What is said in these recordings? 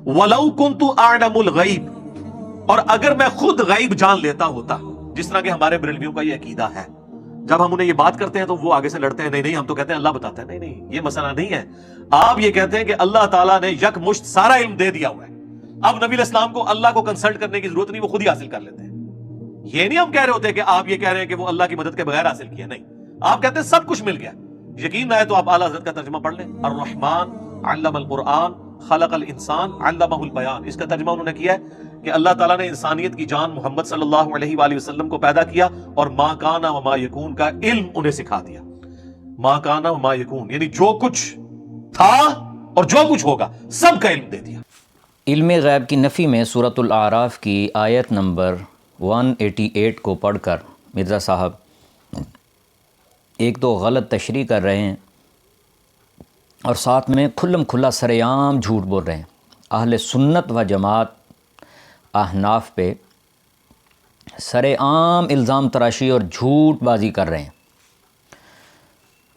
وَلَوْ كُنْتُ أَعْلَمُ الْغَيْبِ، اور اگر میں خود غیب جان لیتا ہوتا، جس طرح کہ ہمارے بریلویوں کا یہ عقیدہ ہے، جب ہم انہیں یہ بات کرتے ہیں تو وہ آگے سے لڑتے ہیں، نہیں ہم تو کہتے ہیں اللہ بتاتا ہے، نہیں یہ مسئلہ نہیں ہے۔ آپ یہ کہتے ہیں کہ اللہ تعالیٰ نے یک مشت سارا علم دے دیا ہوا ہے، اب نبی علیہ السلام کو اللہ کو کنسلٹ کرنے کی ضرورت نہیں، وہ خود ہی حاصل کر لیتے ہیں۔ یہ نہیں ہم کہہ رہے ہوتے کہ آپ یہ کہہ رہے ہیں کہ وہ اللہ کی مدد کے بغیر حاصل کیا، نہیں، آپ کہتے ہیں سب کچھ مل گیا۔ یقین نہ ہے تو آپ اعلیٰ حضرت کا ترجمہ پڑھ لیں، الرحمن علم القرآن خلق الانسان علمہ البیان، اس کا ترجمہ انہوں نے کیا ہے کہ اللہ تعالیٰ نے انسانیت کی جان محمد صلی اللہ علیہ وآلہ وسلم کو پیدا کیا اور ما کان و ما یکون کا علم انہیں سکھا دیا۔ ما کان و ما یکون یعنی جو کچھ تھا اور جو کچھ ہوگا سب کا علم دے دیا۔ علم غیب کی نفی میں سورۃ الاعراف کی آیت نمبر 188 کو پڑھ کر مرزا صاحب ایک تو غلط تشریح کر رہے ہیں اور ساتھ میں کھلم کھلا سر عام جھوٹ بول رہے ہیں۔ اہل سنت و جماعت احناف پہ سر عام الزام تراشی اور جھوٹ بازی کر رہے ہیں۔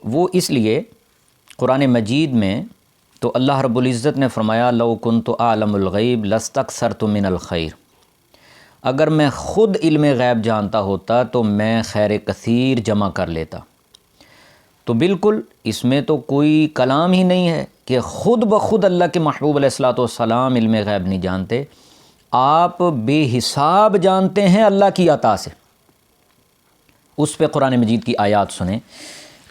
وہ اس لیے قرآن مجید میں تو اللہ رب العزت نے فرمایا لو کنت اعلم الغیب لاستکثرت من الخیر، اگر میں خود علم غیب جانتا ہوتا تو میں خیر کثیر جمع کر لیتا۔ تو بالکل اس میں تو کوئی کلام ہی نہیں ہے کہ خود بخود اللہ کے محبوب علیہ الصلوۃ والسلام علم غیب نہیں جانتے، آپ بے حساب جانتے ہیں اللہ کی عطا سے۔ اس پہ قرآن مجید کی آیات سنیں۔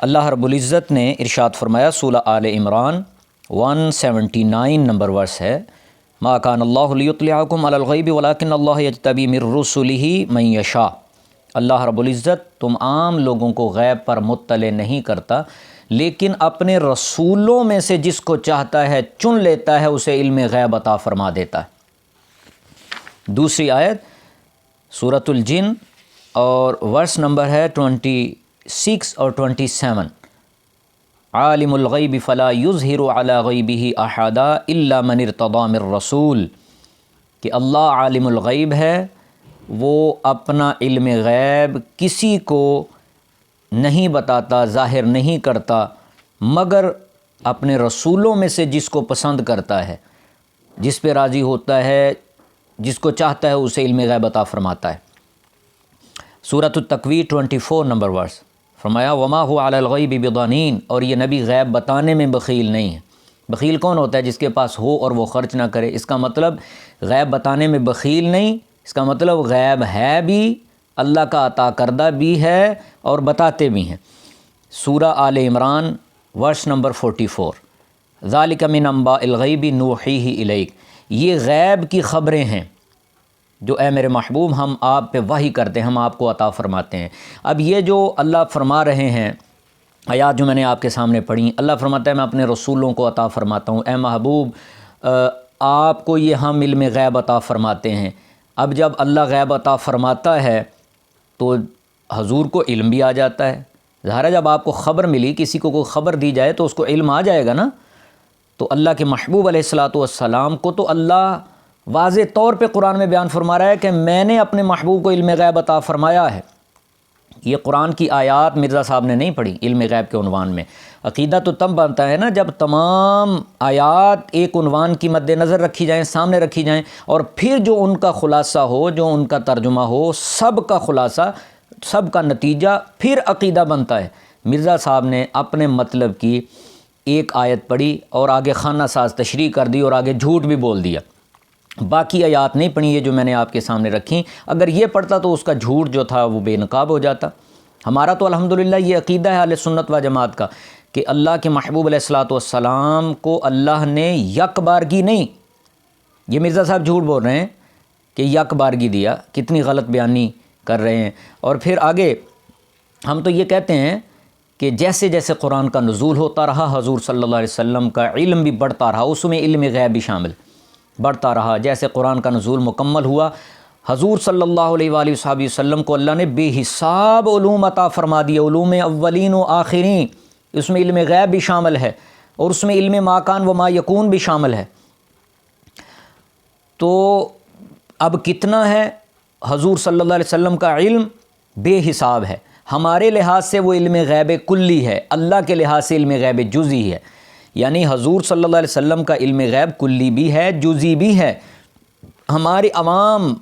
اللہ رب العزت نے ارشاد فرمایا، سورہ آل عمران 179 نمبر ورس ہے، ما کان اللہ لیطلعکم علی الغیب ولکن اللہ یجتبی من رسلہ من یشاء۔ اللہ رب العزت تم عام لوگوں کو غیب پر مطلع نہیں کرتا، لیکن اپنے رسولوں میں سے جس کو چاہتا ہے چن لیتا ہے، اسے علم غیب عطا فرما دیتا ہے۔ دوسری آیت سورۃ الجن اور ورس نمبر ہے 26 اور 27، عالم الغیب فلا یظہر علی غیبہ احدا الا من ارتضی من رسول، کہ اللہ عالم الغیب ہے، وہ اپنا علم غیب کسی کو نہیں بتاتا، ظاہر نہیں کرتا، مگر اپنے رسولوں میں سے جس کو پسند کرتا ہے، جس پہ راضی ہوتا ہے، جس کو چاہتا ہے اسے علم غیب عطا فرماتا ہے۔ سورۃ التکویر 24 نمبر ورس فرمایا وما هو علی الغیب بضنین، اور یہ نبی غیب بتانے میں بخیل نہیں ہے۔ بخیل کون ہوتا ہے؟ جس کے پاس ہو اور وہ خرچ نہ کرے۔ اس کا مطلب غیب بتانے میں بخیل نہیں، اس کا مطلب غیب ہے بھی، اللہ کا عطا کردہ بھی ہے اور بتاتے بھی ہیں۔ سورہ آل عمران ورس نمبر 44، ذالک من انباء الغیب نوحیہ الیک، یہ غیب کی خبریں ہیں جو اے میرے محبوب ہم آپ پہ وحی کرتے ہیں، ہم آپ کو عطا فرماتے ہیں۔ اب یہ جو اللہ فرما رہے ہیں آیات جو میں نے آپ کے سامنے پڑھی، اللہ فرماتا ہے میں اپنے رسولوں کو عطا فرماتا ہوں، اے محبوب آپ کو یہ ہم علم غیب عطا فرماتے ہیں۔ اب جب اللہ غیب عطا فرماتا ہے تو حضور کو علم بھی آ جاتا ہے۔ ظاہر ہے جب آپ کو خبر ملی، کسی کو کوئی خبر دی جائے تو اس کو علم آ جائے گا نا۔ تو اللہ کے محبوب علیہ الصلوۃ والسلام کو تو اللہ واضح طور پہ قرآن میں بیان فرما رہا ہے کہ میں نے اپنے محبوب کو علم غیب عطا فرمایا ہے۔ یہ قرآن کی آیات مرزا صاحب نے نہیں پڑھی علم غیب کے عنوان میں۔ عقیدہ تو تب بنتا ہے نا جب تمام آیات ایک عنوان کی مد نظر رکھی جائیں، سامنے رکھی جائیں، اور پھر جو ان کا خلاصہ ہو، جو ان کا ترجمہ ہو، سب کا خلاصہ، سب کا نتیجہ پھر عقیدہ بنتا ہے۔ مرزا صاحب نے اپنے مطلب کی ایک آیت پڑھی اور آگے خانہ ساز تشریح کر دی اور آگے جھوٹ بھی بول دیا، باقی آیات نہیں پڑھی یہ جو میں نے آپ کے سامنے رکھی۔ اگر یہ پڑھتا تو اس کا جھوٹ جو تھا وہ بے نقاب ہو جاتا۔ ہمارا تو الحمدللہ یہ عقیدہ ہے اہل سنت و جماعت کا کہ اللہ کے محبوب علیہ الصلوۃ والسلام کو اللہ نے یک بارگی نہیں، یہ مرزا صاحب جھوٹ بول رہے ہیں کہ یک بارگی دیا، کتنی غلط بیانی کر رہے ہیں۔ اور پھر آگے ہم تو یہ کہتے ہیں کہ جیسے جیسے قرآن کا نزول ہوتا رہا، حضور صلی اللہ علیہ وسلم کا علم بھی بڑھتا رہا، اس میں علم غیب بھی شامل بڑھتا رہا۔ جیسے قرآن کا نزول مکمل ہوا، حضور صلی اللہ علیہ وآلہ وسلم کو اللہ نے بے حساب علوم عطا فرما دیے، علوم اولین و آخرین، اس میں علم غیب بھی شامل ہے اور اس میں علم ما کان و ما یکون بھی شامل ہے۔ تو اب کتنا ہے حضور صلی اللہ علیہ وسلم کا علم؟ بے حساب ہے۔ ہمارے لحاظ سے وہ علم غیب کلی ہے، اللہ کے لحاظ سے علم غیب جزئی ہے۔ یعنی حضور صلی اللہ علیہ وسلم کا علم غیب کلی بھی ہے، جزئی بھی ہے. ہمارے عوام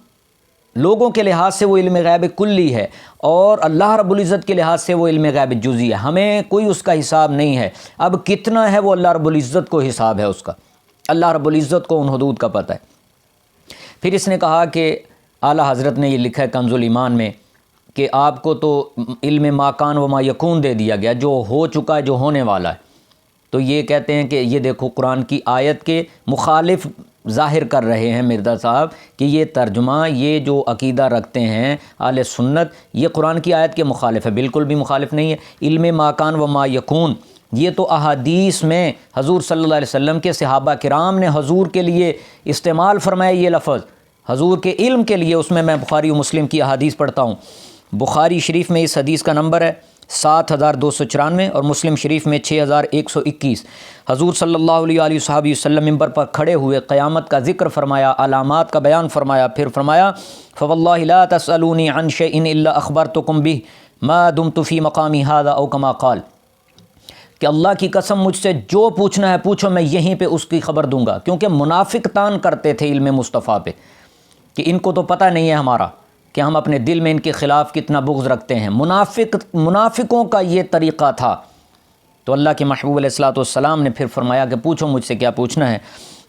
لوگوں کے لحاظ سے وہ علم غیب کلی ہے، اور اللہ رب العزت کے لحاظ سے وہ علم غیب جزئی ہے. ہمیں کوئی اس کا حساب نہیں ہے. اب کتنا ہے وہ اللہ رب العزت کو حساب ہے اس کا، اللہ رب العزت کو ان حدود کا پتہ ہے. پھر اس نے کہا کہ اعلیٰ حضرت نے یہ لکھا ہے کنز الایمان میں کہ آپ کو تو علم ما کان و ما یکون دے دیا گیا، جو ہو چکا ہے، جو ہونے والا ہے. تو یہ کہتے ہیں کہ یہ دیکھو قرآن کی آیت کے مخالف ظاہر کر رہے ہیں مرزا صاحب کہ یہ ترجمہ، یہ جو عقیدہ رکھتے ہیں اہل سنت، یہ قرآن کی آیت کے مخالف ہے. بالکل بھی مخالف نہیں ہے. علم ما کان و ما یکون یہ تو احادیث میں حضور صلی اللہ علیہ وسلم کے صحابہ کرام نے حضور کے لیے استعمال فرمایا. یہ لفظ حضور کے علم کے لیے، اس میں بخاری و مسلم کی احادیث پڑھتا ہوں. بخاری شریف میں اس حدیث کا نمبر ہے 7294 اور مسلم شریف میں 6121. حضور صلی اللہ علیہ وآلہ وسلم منبر پر کھڑے ہوئے قیامت کا ذکر فرمایا، علامات کا بیان فرمایا. پھر فرمایا فواللہ لا تسألونی عن شیء الا اخبرتکم بہ ما دمت فی مقامی ھذا او کما قال، کہ اللہ کی قسم مجھ سے جو پوچھنا ہے پوچھو، میں یہیں پہ اس کی خبر دوں گا. کیونکہ منافق تان کرتے تھے علم مصطفیٰ پہ کہ ان کو تو پتہ نہیں ہے ہمارا کہ ہم اپنے دل میں ان کے خلاف کتنا بغض رکھتے ہیں. منافقوں کا یہ طریقہ تھا. تو اللہ کے محبوب علیہ الصلوۃ والسلام نے پھر فرمایا کہ پوچھو مجھ سے کیا پوچھنا ہے.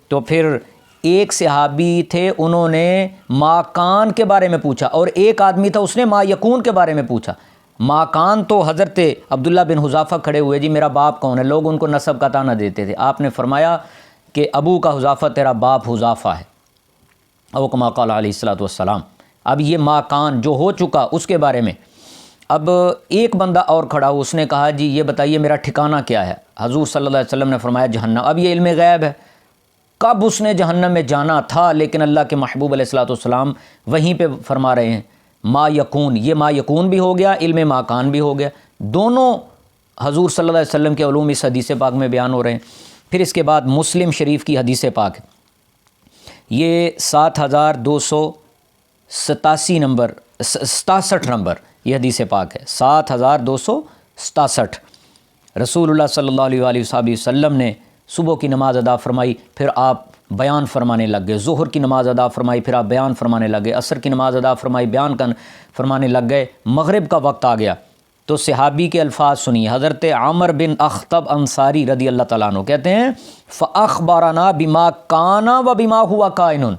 تو پھر ایک صحابی تھے، انہوں نے ما کان کے بارے میں پوچھا، اور ایک آدمی تھا اس نے ما یکون کے بارے میں پوچھا. ما کان تو حضرت عبداللہ بن حذافہ کھڑے ہوئے، جی میرا باپ کون ہے؟ لوگ ان کو نسب کا تانا دیتے تھے. آپ نے فرمایا کہ ابو کا حذافہ تیرا باپ حذافہ ہے، او کما قال علیہ الصلوۃ والسلام. اب یہ ما کان جو ہو چکا اس کے بارے میں. اب ایک بندہ اور کھڑا ہو، اس نے کہا جی یہ بتائیے میرا ٹھکانہ کیا ہے؟ حضور صلی اللہ علیہ وسلم نے فرمایا جہنم. اب یہ علم غیب ہے، کب اس نے جہنم میں جانا تھا، لیکن اللہ کے محبوب علیہ الصلوۃ والسلام وہیں پہ فرما رہے ہیں ما یکون. یہ ما یکون بھی ہو گیا، علم ما کان بھی ہو گیا. دونوں حضور صلی اللہ علیہ وسلم کے علوم اس حدیث پاک میں بیان ہو رہے ہیں. پھر اس کے بعد مسلم شریف کی حدیث پاک ہے، یہ 7287 نمبر 67 نمبر یہ حدیث پاک ہے، 7267. رسول اللہ صلی اللہ علیہ وآلہ وسلم نے صبح کی نماز ادا فرمائی، پھر آپ بیان فرمانے لگ گئے. ظہر کی نماز ادا فرمائی، پھر آپ بیان فرمانے لگ گئے. عصر کی نماز ادا فرمائی، بیان فرمانے لگ گئے. مغرب کا وقت آ گیا تو صحابی کے الفاظ سنیے. حضرت عمر بن اخطب انصاری رضی اللہ تعالیٰ عنہ کہتے ہیں فَأَخْبَرَنَا بِمَا كَانَ وَبِمَا هُوَ كَائِنٌ.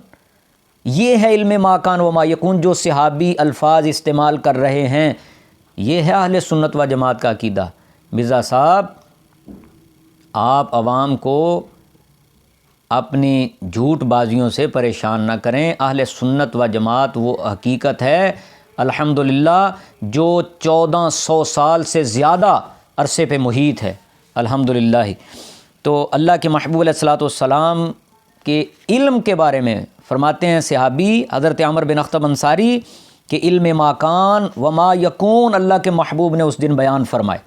یہ ہے علم ما کان و ما یکون جو صحابی الفاظ استعمال کر رہے ہیں. یہ ہے اہل سنت و جماعت کا عقیدہ. مرزا صاحب آپ عوام کو اپنی جھوٹ بازیوں سے پریشان نہ کریں. اہل سنت و جماعت وہ حقیقت ہے الحمدللہ جو 1400 سال سے زیادہ عرصے پہ محیط ہے الحمدللہ. تو اللہ کے محبوب علیہ الصلوۃ والسلام کے علم کے بارے میں فرماتے ہیں صحابی حضرت عمر بن اخطب انصاری کہ علم ما کان و ما یکون اللہ کے محبوب نے اس دن بیان فرمائے.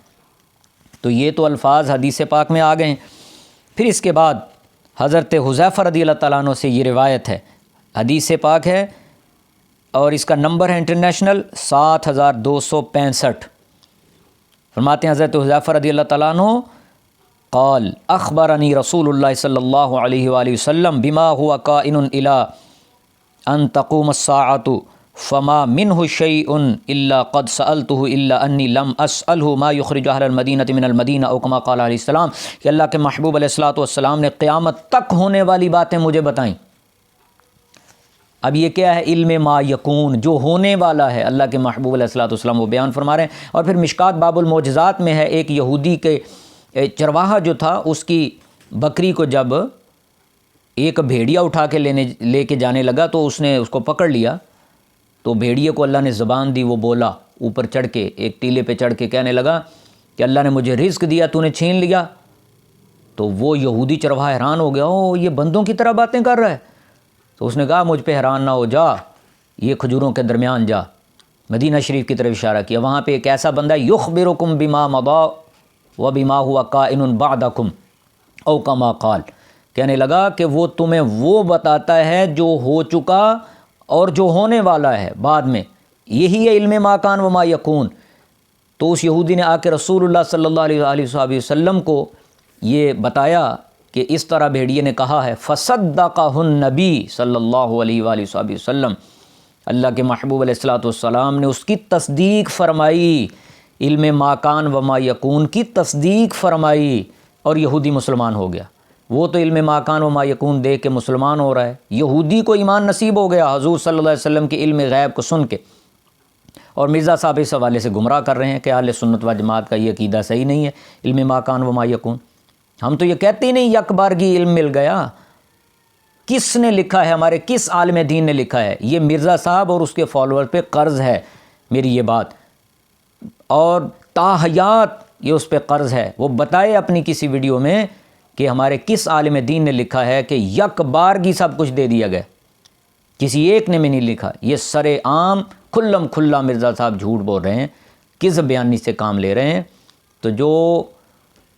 تو یہ تو الفاظ حدیث پاک میں آ گئے ہیں. پھر اس کے بعد حضرت حذیفہ رضی اللہ تعالیٰ عنہ سے یہ روایت ہے، حدیث پاک ہے اور اس کا نمبر ہے انٹرنیشنل 7265. فرماتے ہیں حضرت حذیفہ رضی اللہ تعالیٰ عنہ قال اخبرنی رسول اللہ صلی اللہ علیہ وآلہ وسلم بما هو کائن الى ان تقوم الساعة فما منه شيء الا قد سألته الا انی لم اسأله ما يخرج اہل المدینة من المدینہ او کما قال علیہ السلام. کہ اللہ کے محبوب علیہ الصلوۃ والسلام نے قیامت تک ہونے والی باتیں مجھے بتائیں. اب یہ کیا ہے؟ علم ما یکون جو ہونے والا ہے. اللہ کے محبوب علیہ الصلوۃ والسلام وہ بیان فرما رہے ہیں. اور پھر مشکات باب المعجزات میں ہے ایک یہودی کے چرواہا جو تھا، اس کی بکری کو جب ایک بھیڑیا اٹھا کے لے کے جانے لگا تو اس نے اس کو پکڑ لیا. تو بھیڑیے کو اللہ نے زبان دی، وہ بولا اوپر چڑھ کے، ایک ٹیلے پہ چڑھ کے کہنے لگا کہ اللہ نے مجھے رزق دیا، تو نے چھین لیا. تو وہ یہودی چرواہا حیران ہو گیا، او یہ بندوں کی طرح باتیں کر رہا ہے. تو اس نے کہا مجھ پہ حیران نہ ہو، جا یہ کھجوروں کے درمیان جا. مدینہ شریف کی طرف اشارہ کیا. وہاں پہ ایک ایسا بندہ یخبرکم بما مضی وبما هو کائن بعدکم او کما قال، کہنے لگا کہ وہ تمہیں وہ بتاتا ہے جو ہو چکا اور جو ہونے والا ہے بعد میں. یہی ہے علم ما کان و ما یکون. تو اس یہودی نے آ کے رسول اللہ صلی اللہ علیہ وسلم کو یہ بتایا کہ اس طرح بھیڑیے نے کہا ہے فصدقہ النبی صلی اللہ علیہ وآلہ وسلم، اللہ کے محبوب علیہ الصلوۃ والسلام نے اس کی تصدیق فرمائی، علم ما کان و ما یکون کی تصدیق فرمائی، اور یہودی مسلمان ہو گیا۔ وہ تو علم ما کان و ما یکون دیکھ کے مسلمان ہو رہا ہے، یہودی کو ایمان نصیب ہو گیا حضور صلی اللہ علیہ وسلم کے علم غیب کو سن کے۔ اور مرزا صاحب اس حوالے سے گمراہ کر رہے ہیں کہ اہل سنت و جماعت کا یہ عقیدہ صحیح نہیں ہے، علم ما کان و ما یکون۔ ہم تو یہ کہتے ہی نہیں یک بارگی علم مل گیا۔ کس نے لکھا ہے، ہمارے کس عالم دین نے لکھا ہے؟ یہ مرزا صاحب اور اس کے فالوور پہ قرض ہے میری یہ بات، اور تا حیات یہ اس پہ قرض ہے۔ وہ بتائے اپنی کسی ویڈیو میں کہ ہمارے کس عالم دین نے لکھا ہے کہ یک بارگی سب کچھ دے دیا گیا، کسی ایک نے میں نہیں لکھا۔ یہ سر عام کھلم کھلا مرزا صاحب جھوٹ بول رہے ہیں، کذب بیانی سے کام لے رہے ہیں۔ تو جو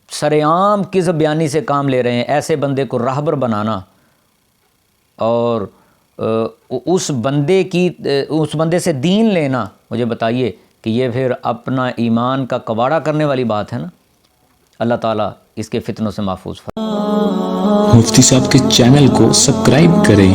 سر عام کذب بیانی سے کام لے رہے ہیں، ایسے بندے کو راہبر بنانا اور اس بندے سے دین لینا، مجھے بتائیے کہ یہ پھر اپنا ایمان کا کباڑہ کرنے والی بات ہے نا۔ اللہ تعالیٰ اس کے فتنوں سے محفوظ فرمائے۔ مفتی صاحب کے چینل کو سبسکرائب کریں